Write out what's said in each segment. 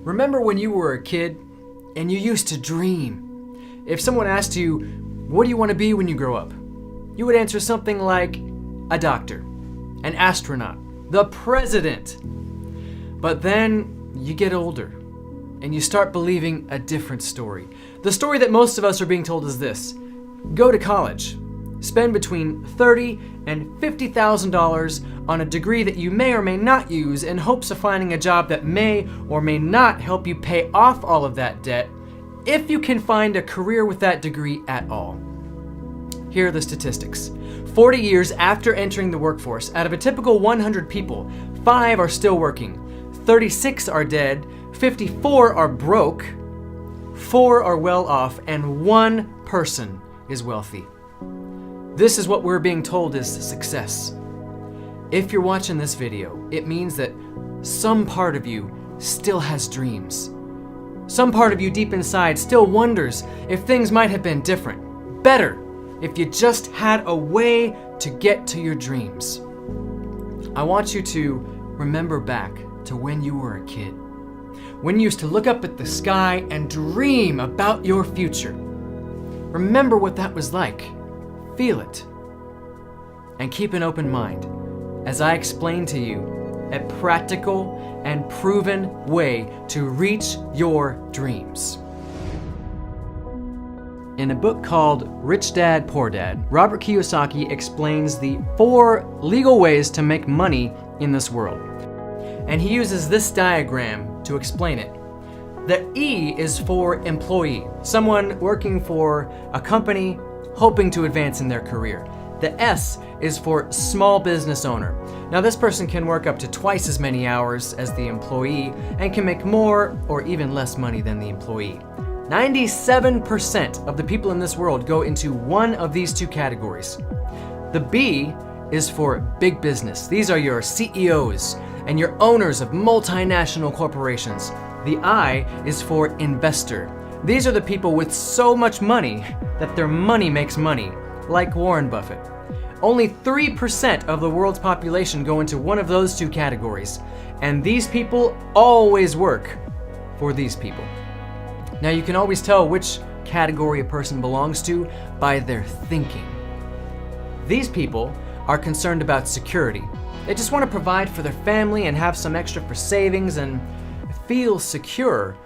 Remember when you were a kid and you used to dream? If someone asked you, what do you want to be when you grow up? You would answer something like a doctor, an astronaut, the president. But then you get older and you start believing a different story. The story that most of us are being told is this: go to college, spend between $30,000 and $50,000 on a degree that you may or may not use in hopes of finding a job that may or may not help you pay off all of that debt, if you can find a career with that degree at all. Here are the statistics. 40 years after entering the workforce, out of a typical 100 people, 5 are still working, 36 are dead, 54 are broke, 4 are well off, and 1 person is wealthy. This is what we're being told is success. If you're watching this video, it means that some part of you still has dreams. Some part of you deep inside still wonders if things might have been different, better, if you just had a way to get to your dreams. I want you to remember back to when you were a kid, when you used to look up at the sky and dream about your future. Remember what that was like. Feel it. And keep an open mind as I explain to you a practical and proven way to reach your dreams. In a book called Rich Dad, Poor Dad, Robert Kiyosaki explains the 4 legal ways to make money in this world. And he uses this diagram to explain it. The E is for employee, someone working for a company hoping to advance in their career. The S is for small business owner. Now this person can work up to twice as many hours as the employee and can make more or even less money than the employee. 97% of the people in this world go into one of these 2 categories. The B is for big business. These are your CEOs and your owners of multinational corporations. The I is for investor. These are the people with so much money that their money makes money, like Warren Buffett. Only 3% of the world's population go into one of those 2 categories, and these people always work for these people. Now you can always tell which category a person belongs to by their thinking. These people are concerned about security. They just want to provide for their family and have some extra for savings and feel secure.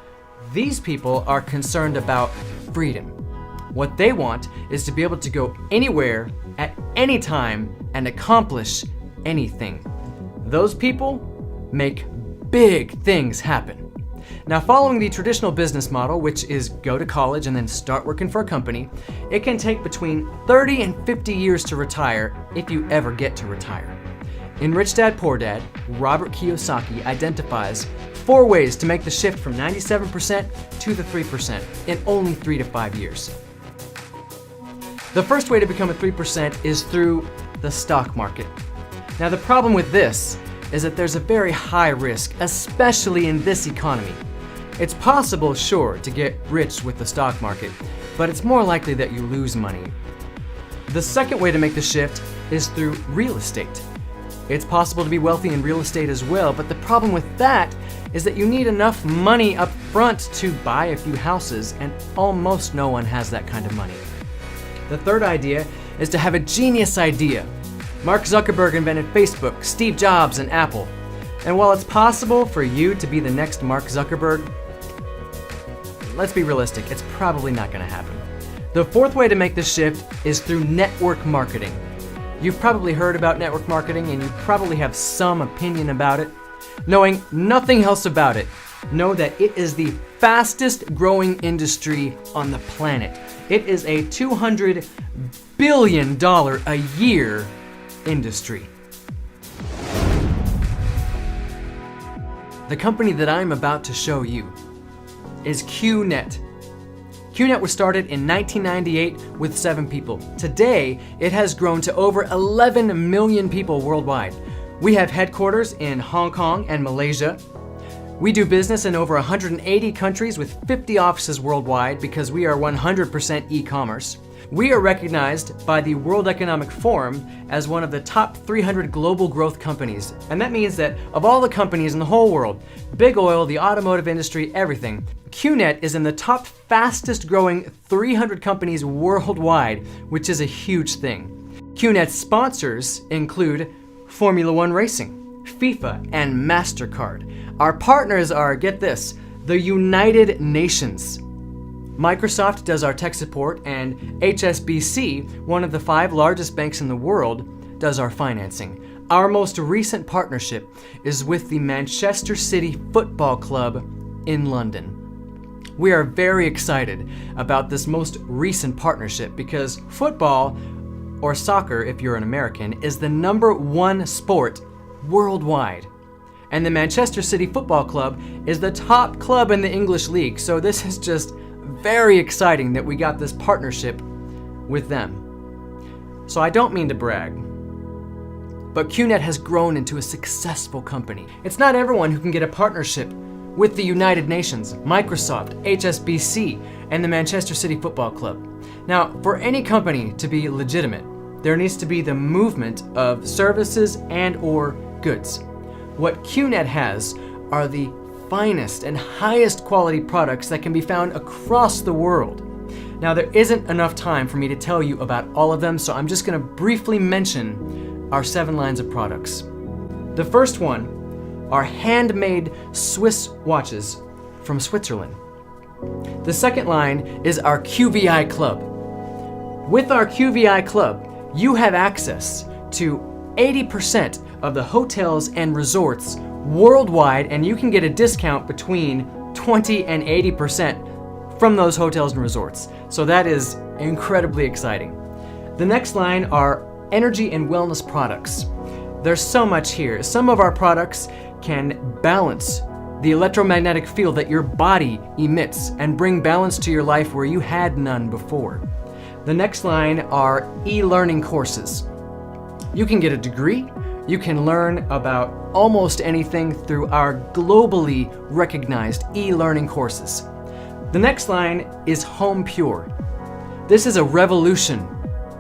These people are concerned about freedom. What they want is to be able to go anywhere at any time and accomplish anything. Those people make big things happen. Now, following the traditional business model, which is go to college and then start working for a company, it can take between 30 and 50 years to retire if you ever get to retire. In Rich Dad, Poor Dad, Robert Kiyosaki identifies 4 ways to make the shift from 97% to the 3% in only 3 to 5 years. The first way to become a 3% is through the stock market. Now, the problem with this is that there's a very high risk, especially in this economy. It's possible, sure, to get rich with the stock market, but it's more likely that you lose money. The second way to make the shift is through real estate. It's possible to be wealthy in real estate as well, but the problem with that is that you need enough money up front to buy a few houses, and almost no one has that kind of money. The third idea is to have a genius idea. Mark Zuckerberg invented Facebook, Steve Jobs, and Apple. And while it's possible for you to be the next Mark Zuckerberg, let's be realistic, it's probably not going to happen. The fourth way to make this shift is through network marketing. You've probably heard about network marketing and you probably have some opinion about it. Knowing nothing else about it, know that it is the fastest growing industry on the planet. It is a $200 billion a year industry. The company that I'm about to show you is QNET. QNET was started in 1998 with 7 people. Today, it has grown to over 11 million people worldwide. We have headquarters in Hong Kong and Malaysia. We do business in over 180 countries with 50 offices worldwide because we are 100% e-commerce. We are recognized by the World Economic Forum as one of the top 300 global growth companies. And that means that of all the companies in the whole world, big oil, the automotive industry, everything, QNET is in the top fastest growing 300 companies worldwide, which is a huge thing. QNET's sponsors include Formula One Racing, FIFA, and MasterCard. Our partners are, get this, the United Nations. Microsoft does our tech support, and HSBC, one of the 5 largest banks in the world, does our financing. Our most recent partnership is with the Manchester City Football Club in London. We are very excited about this most recent partnership because football, or soccer if you're an American, is the #1 sport worldwide. And the Manchester City Football Club is the top club in the English League, so this is just very exciting that we got this partnership with them. So I don't mean to brag, but QNET has grown into a successful company. It's not everyone who can get a partnership with the United Nations, Microsoft, HSBC, and the Manchester City Football Club. Now, for any company to be legitimate, there needs to be the movement of services and/or goods. What QNET has are the finest and highest quality products that can be found across the world. Now, there isn't enough time for me to tell you about all of them, so I'm just going to briefly mention our 7 lines of products. The first one are handmade Swiss watches from Switzerland. The second line is our QVI Club. With our QVI Club, you have access to 80% of the hotels and resorts worldwide, and you can get a discount between 20 and 80% from those hotels and resorts. So that is incredibly exciting. The next line are energy and wellness products. There's so much here. Some of our products can balance the electromagnetic field that your body emits and bring balance to your life where you had none before. The next line are e-learning courses. You can get a degree. You can learn about almost anything through our globally recognized e-learning courses. The next line is Home Pure. This is a revolution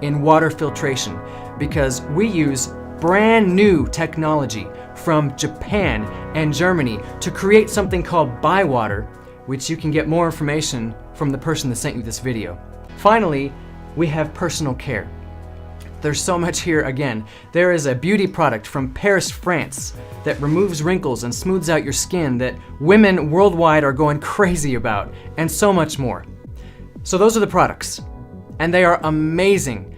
in water filtration because we use brand new technology from Japan and Germany to create something called Bywater, which you can get more information from the person that sent you this video. Finally, we have personal care. There's so much here again. There is a beauty product from Paris, France that removes wrinkles and smooths out your skin that women worldwide are going crazy about, and so much more. So those are the products, and they are amazing.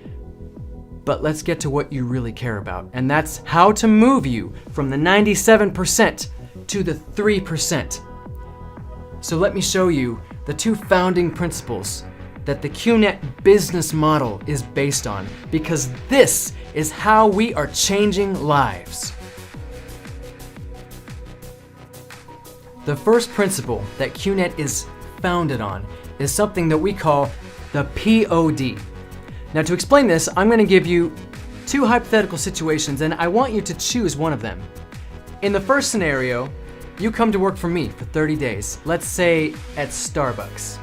But let's get to what you really care about, and that's how to move you from the 97% to the 3%. So let me show you the 2 founding principles that the QNET business model is based on, because this is how we are changing lives. The first principle that QNET is founded on is something that we call the POD. Now, to explain this, I'm going to give you 2 hypothetical situations, and I want you to choose one of them. In the first scenario, you come to work for me for 30 days, let's say at Starbucks.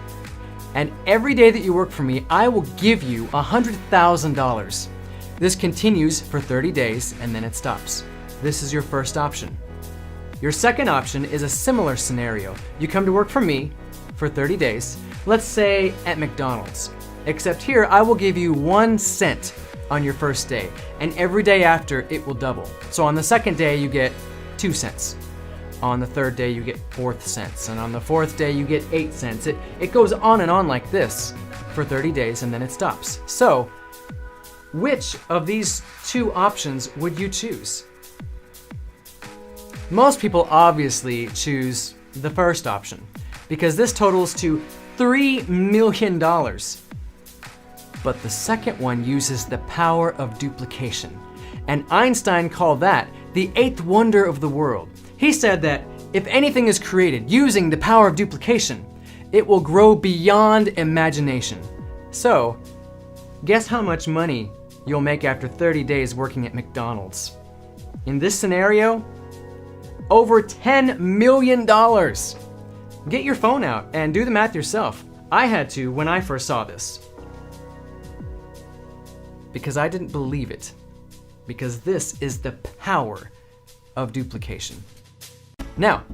And every day that you work for me, I will give you $100,000. This continues for 30 days and then it stops. This is your first option. Your second option is a similar scenario. You come to work for me for 30 days, let's say at McDonald's. Except here, I will give you 1 cent on your first day, and every day after it will double. So on the second day, you get 2 cents. On the third day, you get 4 cents. And on the 4th day, you get 8 cents. It goes on and on like this for 30 days and then it stops. So, which of these 2 options would you choose? Most people obviously choose the first option because this totals to $3 million. But the second one uses the power of duplication. And Einstein called that the 8th wonder of the world. He said that if anything is created using the power of duplication, it will grow beyond imagination. So, guess how much money you'll make after 30 days working at McDonald's? In this scenario, over $10 million. Get your phone out and do the math yourself. I had to when I first saw this. because I didn't believe it. Because this is the power of duplication. Now,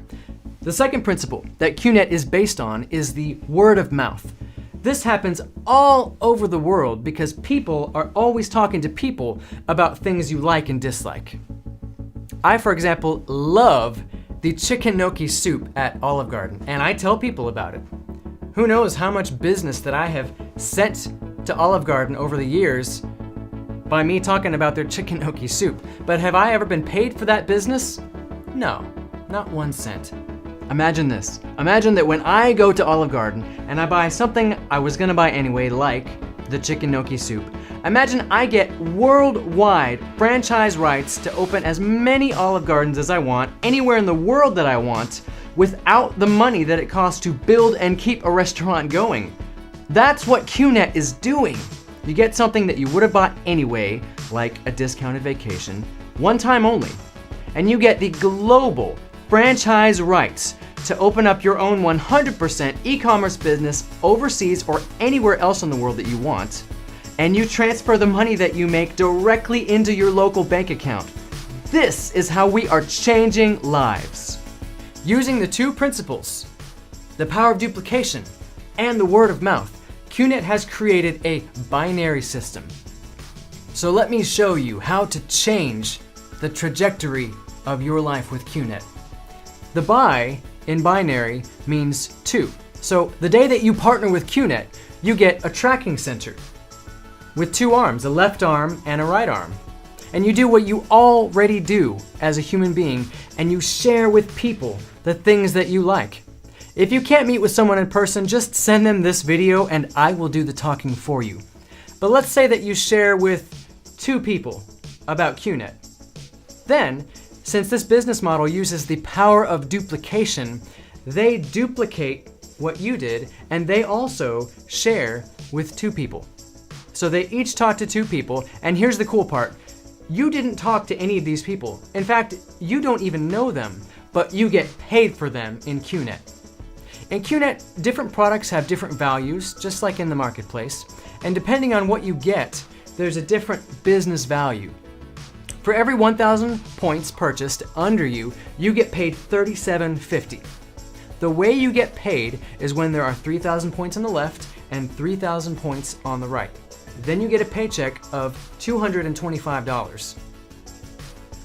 the second principle that QNET is based on is the word of mouth. This happens all over the world because people are always talking to people about things you like and dislike. I, for example, love the chicken gnocchi soup at Olive Garden, and I tell people about it. Who knows how much business that I have sent to Olive Garden over the years by me talking about their chicken gnocchi soup. But have I ever been paid for that business? No, not 1 cent. Imagine this. Imagine that when I go to Olive Garden and I buy something I was gonna buy anyway, like the chicken gnocchi soup. Imagine I get worldwide franchise rights to open as many Olive Gardens as I want, anywhere in the world that I want, without the money that it costs to build and keep a restaurant going. That's what QNET is doing. You get something that you would have bought anyway, like a discounted vacation, one time only. And you get the global franchise rights to open up your own 100% e-commerce business overseas or anywhere else in the world that you want. And you transfer the money that you make directly into your local bank account. This is how we are changing lives. Using the two principles, the power of duplication and the word of mouth, QNET has created a binary system. So let me show you how to change the trajectory of your life with QNET. The bi in binary means 2. So the day that you partner with QNET, you get a tracking center with 2 arms, a left arm and a right arm. And you do what you already do as a human being, and you share with people the things that you like. If you can't meet with someone in person, just send them this video and I will do the talking for you. But let's say that you share with 2 people about QNET. Then, since this business model uses the power of duplication, they duplicate what you did and they also share with 2 people. So they each talk to 2 people, and here's the cool part. You didn't talk to any of these people. In fact, you don't even know them, but you get paid for them in QNET. In QNET, different products have different values, just like in the marketplace, and depending on what you get, there's a different business value. For every 1,000 points purchased under you, you get paid $37.50. The way you get paid is when there are 3,000 points on the left and 3,000 points on the right. Then you get a paycheck of $225.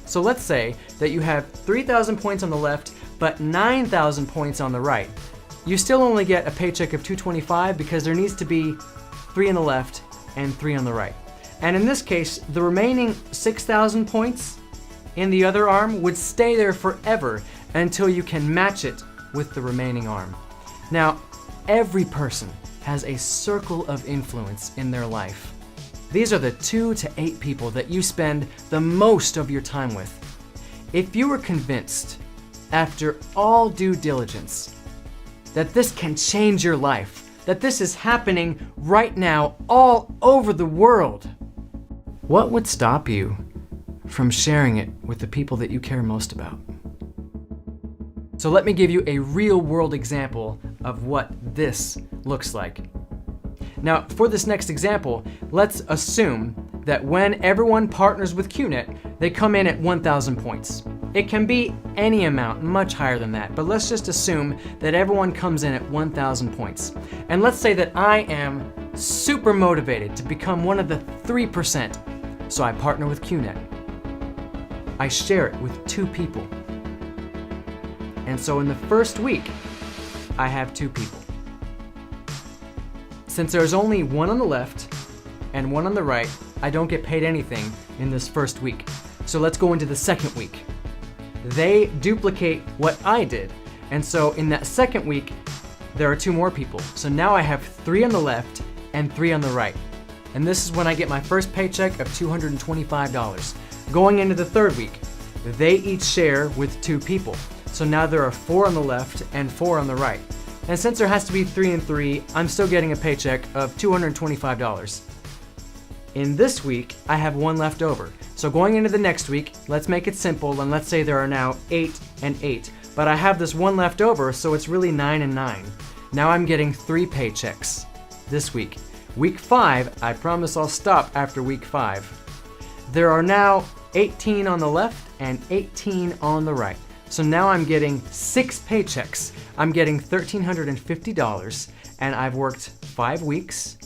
So let's say that you have 3,000 points on the left, but 9,000 points on the right. You still only get a paycheck of $225 because there needs to be 3 on the left and 3 on the right. And in this case, the remaining 6,000 points in the other arm would stay there forever until you can match it with the remaining arm. Now, every person has a circle of influence in their life. These are the 2 to 8 people that you spend the most of your time with. If you were convinced, after all due diligence, that this can change your life, that this is happening right now all over the world, what would stop you from sharing it with the people that you care most about? So let me give you a real-world example of what this looks like. Now, for this next example, let's assume that when everyone partners with QNET, they come in at 1,000 points. It can be any amount, much higher than that, but let's just assume that everyone comes in at 1,000 points. And let's say that I am super motivated to become one of the 3%, so I partner with QNET. I share it with 2 people. And so in the first week, I have 2 people. Since there's only 1 on the left and 1 on the right, I don't get paid anything in this first week. So let's go into the second week. They duplicate what I did. And so in that second week, there are 2 more people. So now I have 3 on the left and 3 on the right. And this is when I get my first paycheck of $225. Going into the third week, they each share with 2 people. So now there are 4 on the left and 4 on the right. And since there has to be 3 and 3, I'm still getting a paycheck of $225. In this week, I have 1 left over. So going into the next week, let's make it simple and let's say there are now 8 and 8. But I have this 1 left over, so it's really 9 and 9. Now I'm getting 3 paychecks this week, Week 5, I promise I'll stop after week 5. There are now 18 on the left and 18 on the right. So now I'm getting 6 paychecks. I'm getting $1,350, and I've worked 5 weeks,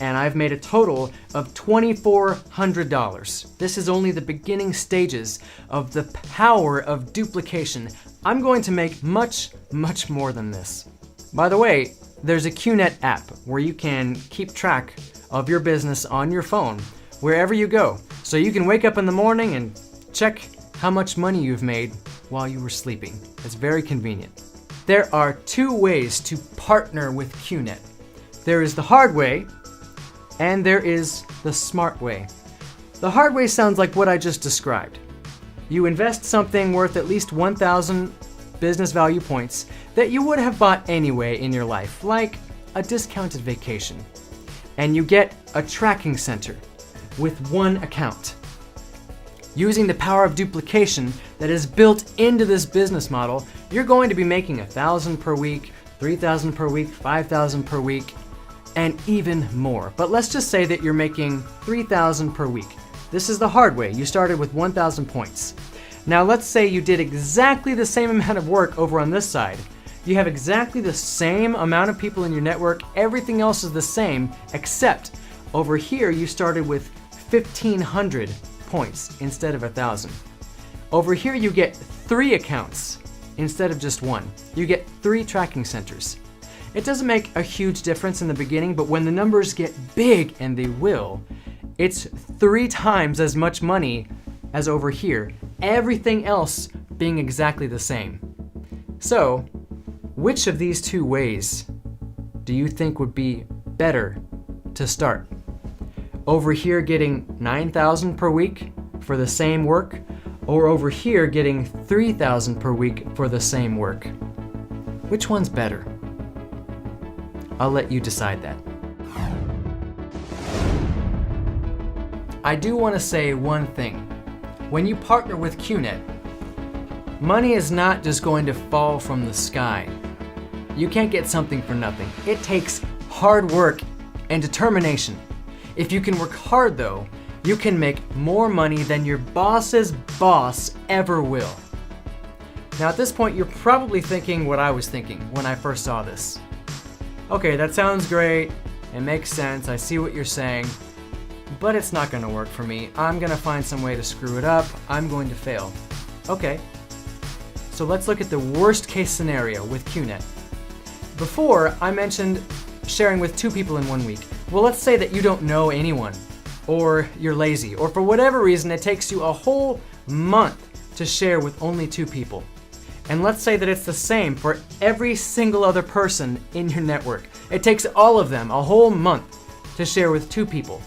and I've made a total of $2,400. This is only the beginning stages of the power of duplication. I'm going to make much, much more than this. By the way, there's a QNET app where you can keep track of your business on your phone wherever you go. So you can wake up in the morning and check how much money you've made while you were sleeping. It's very convenient. There are 2 ways to partner with QNET. There is the hard way, and there is the smart way. The hard way sounds like what I just described. You invest something worth at least 1,000 business value points that you would have bought anyway in your life, like a discounted vacation. And you get a tracking center with 1 account. Using the power of duplication that is built into this business model, you're going to be making 1,000 per week, 3,000 per week, 5,000 per week, and even more. But let's just say that you're making 3,000 per week. This is the hard way. You started with 1,000 points. Now let's say you did exactly the same amount of work over on this side. You have exactly the same amount of people in your network. Everything else is the same, except over here you started with 1,500 points instead of 1,000. Over here you get 3 accounts instead of just 1. You get 3 tracking centers. It doesn't make a huge difference in the beginning, but when the numbers get big, and they will, it's 3 times as much money as over here, everything else being exactly the same. So, which of these 2 ways do you think would be better to start? Over here getting 9,000 per week for the same work, or over here getting 3,000 per week for the same work? Which one's better? I'll let you decide that. I do want to say one thing. When you partner with QNET, money is not just going to fall from the sky. You can't get something for nothing. It takes hard work and determination. If you can work hard though, you can make more money than your boss's boss ever will. Now at this point, you're probably thinking what I was thinking when I first saw this. Okay, that sounds great. It makes sense. I see what you're saying. But it's not going to work for me. I'm going to find some way to screw it up. I'm going to fail. Okay. So let's look at the worst case scenario with QNET. Before, I mentioned sharing with 2 people in 1 week. Well, let's say that you don't know anyone, or you're lazy, or for whatever reason it takes you a whole month to share with only 2 people. And let's say that it's the same for every single other person in your network. It takes all of them a whole month to share with 2 people.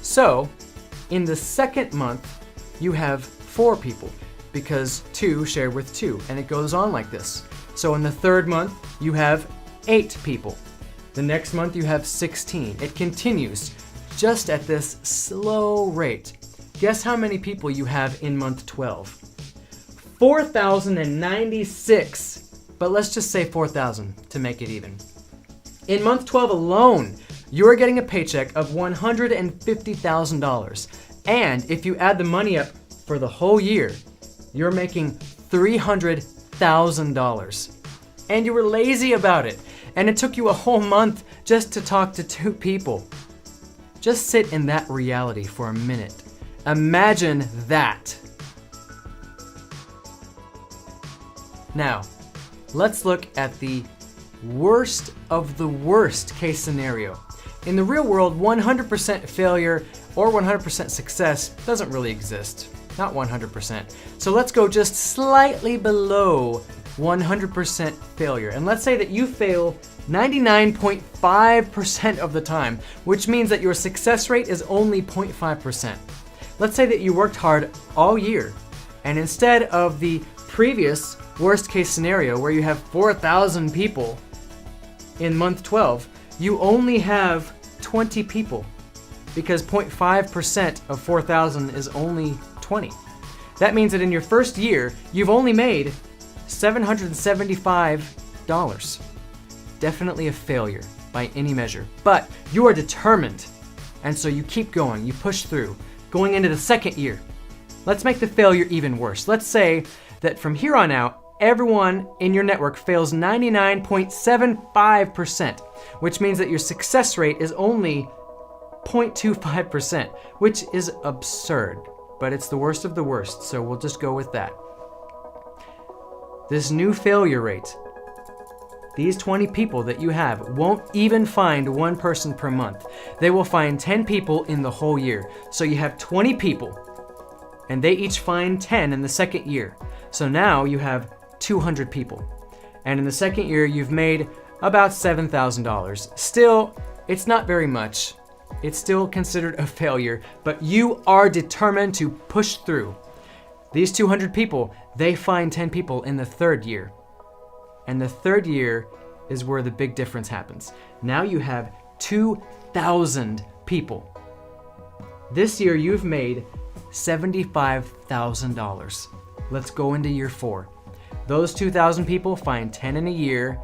So, in the second month, you have 4 people, because 2 share with 2, and it goes on like this. So in the 3rd month, you have 8 people. The next month, you have 16. It continues just at this slow rate. Guess how many people you have in month 12? 4,096. But let's just say 4,000 to make it even. In month 12 alone, you're getting a paycheck of $150,000. And if you add the money up for the whole year, you're making $300,000. And you were lazy about it. And it took you a whole month just to talk to 2 people. Just sit in that reality for a minute. Imagine that. Now, let's look at the worst of the worst case scenario. In the real world, 100% failure or 100% success doesn't really exist. Not 100%. So let's go just slightly below 100% failure. And let's say that you fail 99.5% of the time, which means that your success rate is only 0.5%. Let's say that you worked hard all year, and instead of the previous worst case scenario where you have 4,000 people in month 12, you only have 20 people, because 0.5% of 4,000 is only 20. That means that in your first year, you've only made $775. Definitely a failure. by any measure, but you are determined. And so you keep going, you push through, going into the second year. Let's make the failure even worse. Let's say that from here on out, everyone in your network fails 99.75%, which means that your success rate is only 0.25%, which is absurd, but it's the worst of the worst, so we'll just go with that. This new failure rate, these 20 people that you have won't even find one person per month. They will find 10 people in the whole year. So you have 20 people, and they each find 10 in the second year. So now you have 200 people. And in the second year, you've made about $7,000. Still, it's not very much. It's still considered a failure, but you are determined to push through. These 200 people, they find 10 people in the third year. And the third year is where the big difference happens. Now you have 2,000 people. This year you've made $75,000. Let's go into year 4. Those 2,000 people find 10 in a year.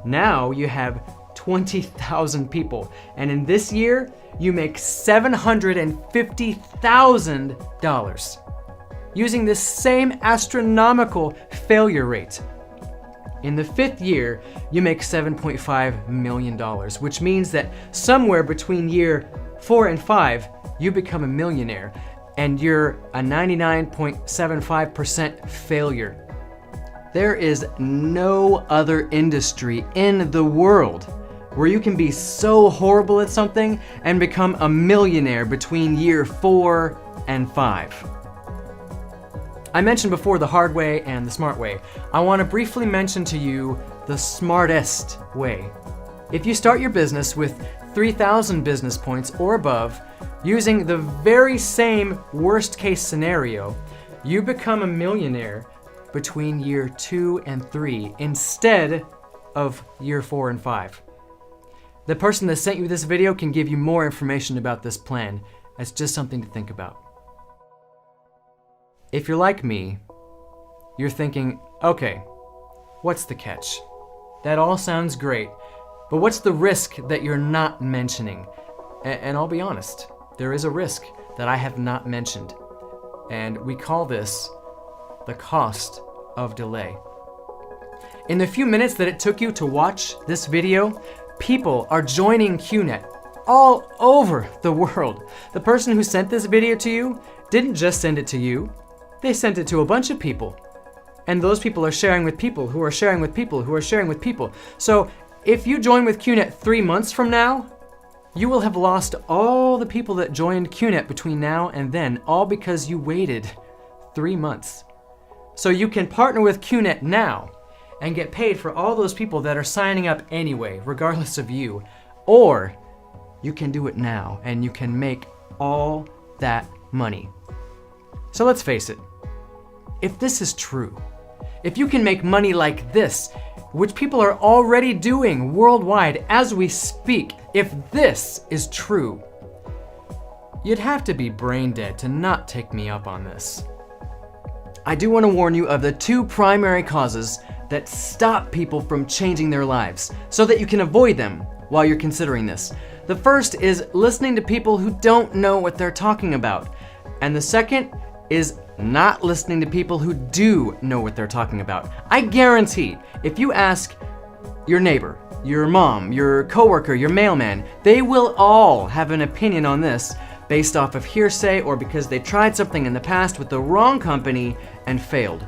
Now you have 20,000 people. And in this year, you make $750,000 using this same astronomical failure rate. In the 5th year, you make $7.5 million, which means that somewhere between year 4 and 5, you become a millionaire, and you're a 99.75% failure. There is no other industry in the world where you can be so horrible at something and become a millionaire between year 4 and 5. I mentioned before the hard way and the smart way. I want to briefly mention to you the smartest way. If you start your business with 3,000 business points or above, using the very same worst case scenario, you become a millionaire between year 2 and 3 instead of year 4 and 5. The person that sent you this video can give you more information about this plan. It's just something to think about. If you're like me, you're thinking, okay, what's the catch? That all sounds great, but what's the risk that you're not mentioning? And I'll be honest, there is a risk that I have not mentioned, and we call this the cost of delay. In the few minutes that it took you to watch this video, people are joining QNET all over the world. The person who sent this video to you didn't just send it to you, they sent it to a bunch of people. And those people are sharing with people who are sharing with people who are sharing with people. So if you join with QNET 3 months from now, you will have lost all the people that joined QNET between now and then, all because you waited 3 months. So you can partner with QNET now and get paid for all those people that are signing up anyway, regardless of you. Or you can do it now and you can make all that money. So let's face it, if this is true, if you can make money like this, which people are already doing worldwide as we speak, if this is true, you'd have to be brain dead to not take me up on this. I do want to warn you of the 2 primary causes that stop people from changing their lives so that you can avoid them while you're considering this. The first is listening to people who don't know what they're talking about. And the second is not listening to people who do know what they're talking about. I guarantee if you ask your neighbor, your mom, your coworker, your mailman, they will all have an opinion on this based off of hearsay or because they tried something in the past with the wrong company and failed.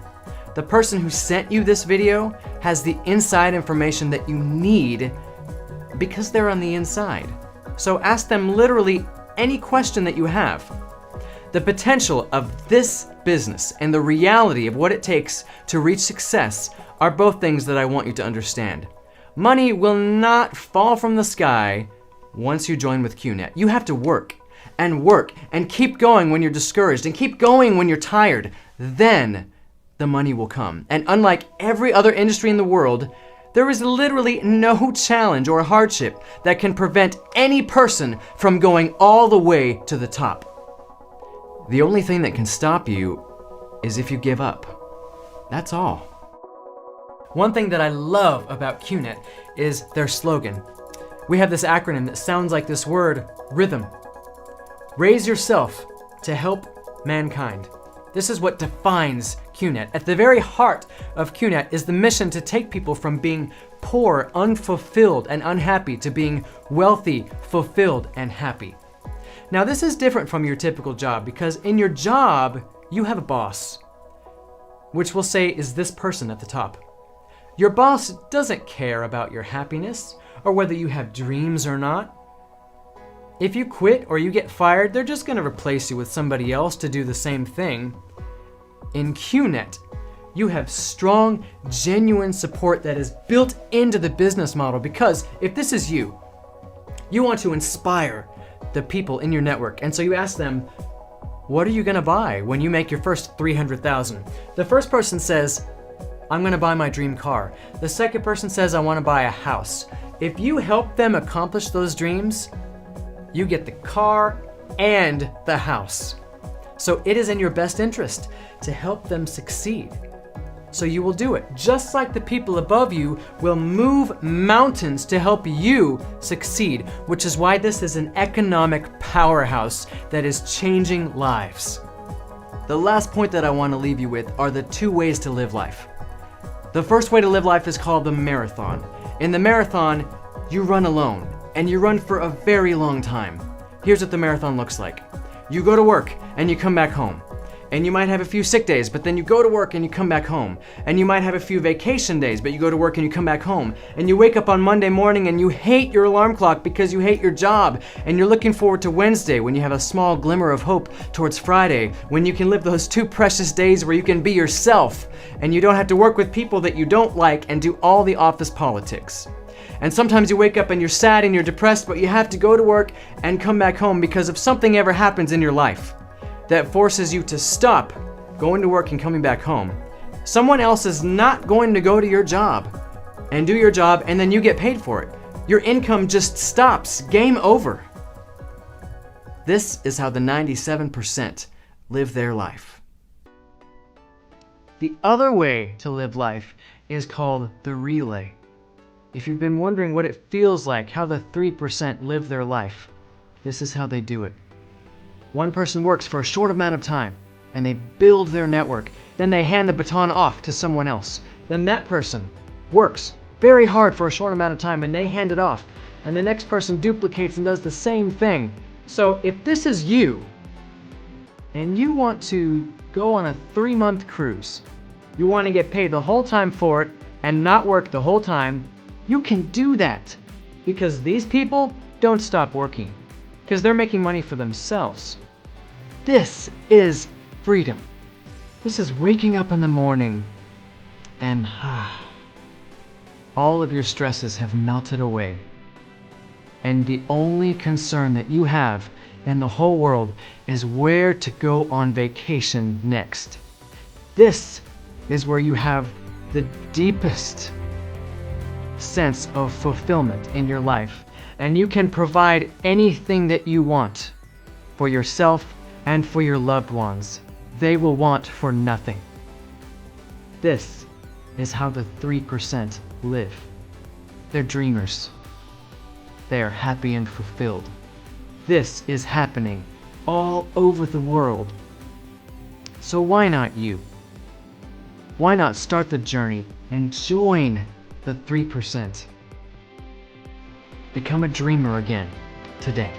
The person who sent you this video has the inside information that you need because they're on the inside. So ask them literally any question that you have. The potential of this business and the reality of what it takes to reach success are both things that I want you to understand. Money will not fall from the sky once you join with QNET. You have to work and keep going when you're discouraged and keep going when you're tired. Then the money will come. And unlike every other industry in the world, there is literally no challenge or hardship that can prevent any person from going all the way to the top. The only thing that can stop you is if you give up. That's all. One thing that I love about QNET is their slogan. we have this acronym that sounds like this word, rhythm. Raise yourself to help mankind. This is what defines QNET. At the very heart of QNET is the mission to take people from being poor, unfulfilled, and unhappy to being wealthy, fulfilled, and happy. Now, this is different from your typical job because in your job, you have a boss, which we'll say is this person at the top. Your boss doesn't care about your happiness or whether you have dreams or not. If you quit or you get fired, they're just going to replace you with somebody else to do the same thing. In QNET, you have strong, genuine support that is built into the business model because if this is you, you want to inspire the people in your network. And so you ask them, what are you going to buy when you make your first 300,000? The first person says, I'm going to buy my dream car. The second person says, I want to buy a house. If you help them accomplish those dreams, you get the car and the house. So it is in your best interest to help them succeed. So you will do it, just like the people above you will move mountains to help you succeed, which is why this is an economic powerhouse that is changing lives. The last point that I want to leave you with are the two ways to live life. The first way to live life is called the marathon. In the marathon, you run alone, and you run for a very long time. Here's what the marathon looks like. You go to work, and you come back home. And you might have a few sick days, but then you go to work and you come back home. And you might have a few vacation days, but you go to work and you come back home. And you wake up on Monday morning and you hate your alarm clock because you hate your job. And you're looking forward to Wednesday when you have a small glimmer of hope towards Friday, when you can live those 2 precious days where you can be yourself and you don't have to work with people that you don't like and do all the office politics. And sometimes you wake up and you're sad and you're depressed, but you have to go to work and come back home because if something ever happens in your life that forces you to stop going to work and coming back home, someone else is not going to go to your job and do your job and then you get paid for it. Your income just stops. Game over. This is how the 97% live their life. The other way to live life is called the relay. If you've been wondering what it feels like, how the 3% live their life, this is how they do it. One person works for a short amount of time, and they build their network. Then they hand the baton off to someone else. Then that person works very hard for a short amount of time, and they hand it off. And the next person duplicates and does the same thing. So if this is you, and you want to go on a 3-month cruise, you want to get paid the whole time for it, and not work the whole time, you can do that. Because these people don't stop working. Because they're making money for themselves. This is freedom. This is waking up in the morning and all of your stresses have melted away. And the only concern that you have in the whole world is where to go on vacation next. This is where you have the deepest sense of fulfillment in your life. And you can provide anything that you want for yourself and for your loved ones. They will want for nothing. This is how the 3% live. They're dreamers. They are happy and fulfilled. This is happening all over the world. So why not you? Why not start the journey and join the 3%? Become a dreamer again today.